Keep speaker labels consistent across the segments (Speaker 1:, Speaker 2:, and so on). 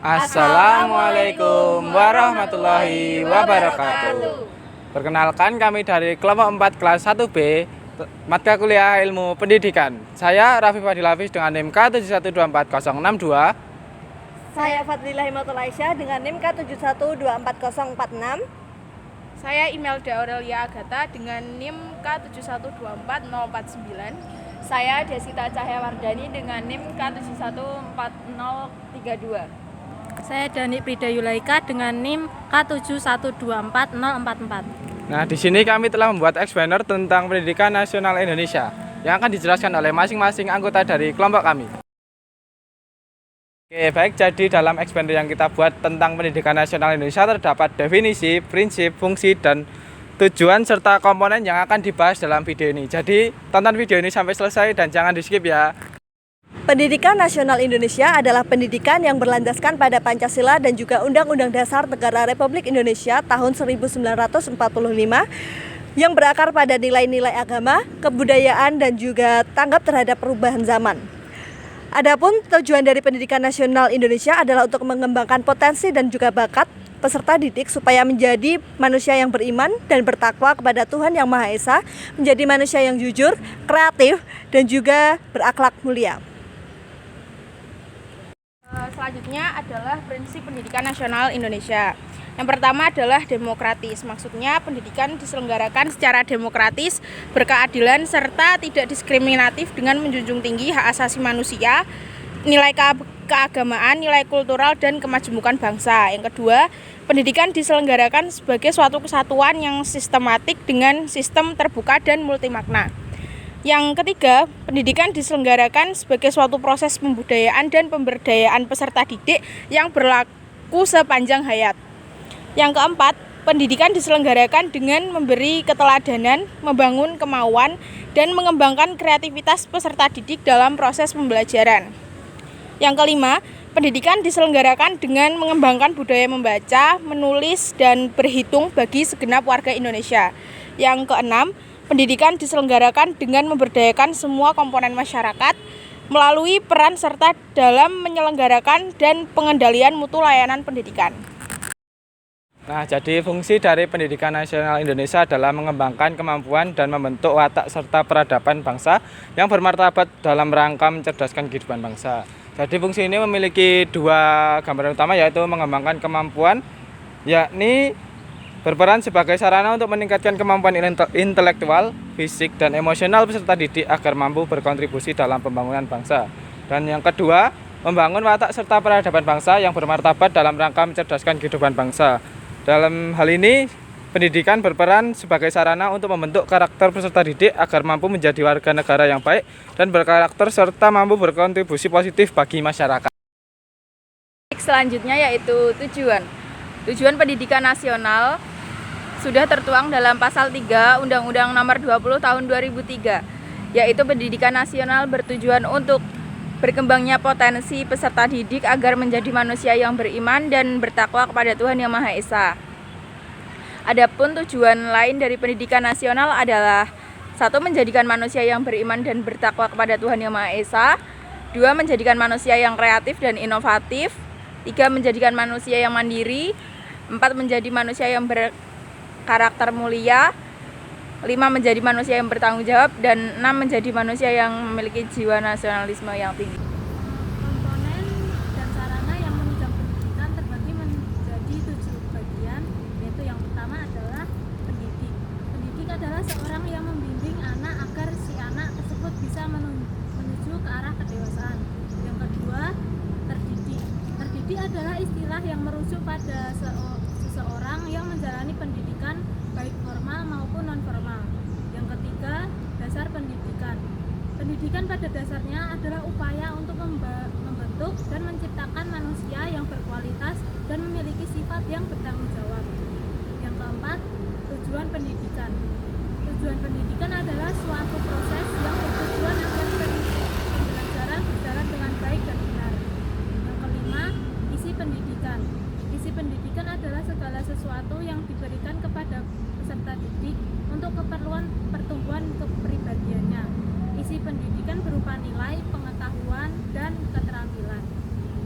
Speaker 1: Assalamualaikum warahmatullahi wabarakatuh. Perkenalkan, kami dari kelompok 4 kelas 1B Mata Kuliah Ilmu Pendidikan. Saya Raffi Fadil Hafiz dengan NIM K7124062.
Speaker 2: Saya Fadlilah Himatul Aisyah dengan NIM K7124046.
Speaker 3: Saya Imelda Aurelia Agatha dengan NIM K7124049. Saya Desita Cahya Wardani dengan NIM K7144032.
Speaker 4: Saya Dani Prida Yulaika dengan NIM K7124044.
Speaker 1: Nah, di sini kami telah membuat explainer tentang Pendidikan Nasional Indonesia yang akan dijelaskan oleh masing-masing anggota dari kelompok kami. Oke, baik. Jadi dalam explainer yang kita buat tentang Pendidikan Nasional Indonesia terdapat definisi, prinsip, fungsi, dan tujuan serta komponen yang akan dibahas dalam video ini. Jadi tonton video ini sampai selesai dan jangan di skip ya.
Speaker 2: Pendidikan Nasional Indonesia adalah pendidikan yang berlandaskan pada Pancasila dan juga Undang-Undang Dasar Negara Republik Indonesia tahun 1945 yang berakar pada nilai-nilai agama, kebudayaan, dan juga tanggap terhadap perubahan zaman. Adapun tujuan dari Pendidikan Nasional Indonesia adalah untuk mengembangkan potensi dan juga bakat peserta didik supaya menjadi manusia yang beriman dan bertakwa kepada Tuhan Yang Maha Esa, menjadi manusia yang jujur, kreatif, dan juga berakhlak mulia.
Speaker 3: Selanjutnya adalah prinsip pendidikan nasional Indonesia. Yang pertama adalah demokratis. Maksudnya pendidikan diselenggarakan secara demokratis, berkeadilan, serta tidak diskriminatif dengan menjunjung tinggi hak asasi manusia, nilai keagamaan, nilai kultural, dan kemajemukan bangsa. Yang kedua, pendidikan diselenggarakan sebagai suatu kesatuan yang sistematik dengan sistem terbuka dan multimakna. Yang ketiga, pendidikan diselenggarakan sebagai suatu proses pembudayaan dan pemberdayaan peserta didik yang berlaku sepanjang hayat. Yang keempat, pendidikan diselenggarakan dengan memberi keteladanan, membangun kemauan, dan mengembangkan kreativitas peserta didik dalam proses pembelajaran. Yang kelima, pendidikan diselenggarakan dengan mengembangkan budaya membaca, menulis, dan berhitung bagi segenap warga Indonesia. Yang keenam, pendidikan diselenggarakan dengan memberdayakan semua komponen masyarakat melalui peran serta dalam menyelenggarakan dan pengendalian mutu layanan pendidikan.
Speaker 1: Nah, jadi fungsi dari Pendidikan Nasional Indonesia adalah mengembangkan kemampuan dan membentuk watak serta peradaban bangsa yang bermartabat dalam rangka mencerdaskan kehidupan bangsa. Jadi fungsi ini memiliki dua gambaran utama, yaitu mengembangkan kemampuan, yakni berperan sebagai sarana untuk meningkatkan kemampuan intelektual, fisik, dan emosional peserta didik agar mampu berkontribusi dalam pembangunan bangsa. Dan yang kedua, membangun watak serta peradaban bangsa yang bermartabat dalam rangka mencerdaskan kehidupan bangsa. Dalam hal ini, pendidikan berperan sebagai sarana untuk membentuk karakter peserta didik agar mampu menjadi warga negara yang baik dan berkarakter serta mampu berkontribusi positif bagi masyarakat.
Speaker 3: Selanjutnya yaitu tujuan. Tujuan pendidikan nasional sudah tertuang dalam pasal 3 Undang-Undang Nomor 20 Tahun 2003, yaitu pendidikan nasional bertujuan untuk berkembangnya potensi peserta didik agar menjadi manusia yang beriman dan bertakwa kepada Tuhan Yang Maha Esa. Adapun tujuan lain dari pendidikan nasional adalah: 1. Menjadikan manusia yang beriman dan bertakwa kepada Tuhan Yang Maha Esa. 2. Menjadikan manusia yang kreatif dan inovatif. 3. Menjadikan manusia yang mandiri. 4. Menjadi manusia yang berkarakter mulia. 5. Menjadi manusia yang bertanggung jawab. Dan 6. Menjadi manusia yang memiliki jiwa nasionalisme yang tinggi.
Speaker 4: Komponen dan sarana yang menunjang pendidikan terbagi menjadi 7 bagian, yaitu yang pertama adalah pendidik. Pendidik adalah seorang yang membimbing anak agar si anak tersebut bisa menuju ke arah kedewasaan. Yang kedua, terdidik. Terdidik adalah istilah yang merujuk pada seseorang yang menjalani pendidikan baik formal maupun non-formal. Yang ketiga, dasar pendidikan. Pendidikan pada dasarnya adalah upaya untuk membentuk dan menciptakan manusia yang berkualitas dan memiliki sifat yang bertanggung jawab. Yang keempat, tujuan pendidikan. Tujuan pendidikan adalah suatu proses yang bertujuan agar pembelajaran berjalan dengan baik dan benar. Yang kelima, isi pendidikan. Isi pendidikan adalah segala sesuatu yang diberikan kepada peserta didik untuk keperluan pertumbuhan kepribadiannya. Isi pendidikan berupa nilai, pengetahuan, dan keterampilan.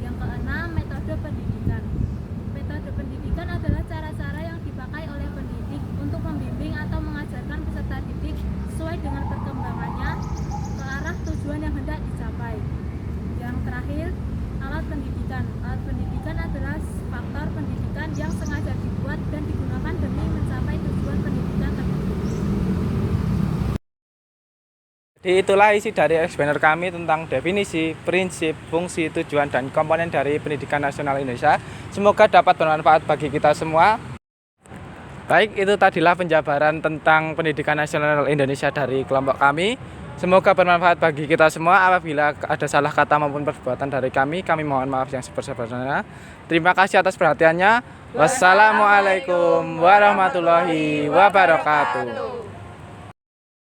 Speaker 4: Yang keenam, metode pendidikan.
Speaker 1: Itulah isi dari explainer kami tentang definisi, prinsip, fungsi, tujuan, dan komponen dari Pendidikan Nasional Indonesia. Semoga dapat bermanfaat bagi kita semua. Baik, itu tadilah penjabaran tentang Pendidikan Nasional Indonesia dari kelompok kami. Semoga bermanfaat bagi kita semua. Apabila ada salah kata maupun perbuatan dari kami mohon maaf yang sebesar-besarnya. Terima kasih atas perhatiannya. Wassalamualaikum warahmatullahi wabarakatuh.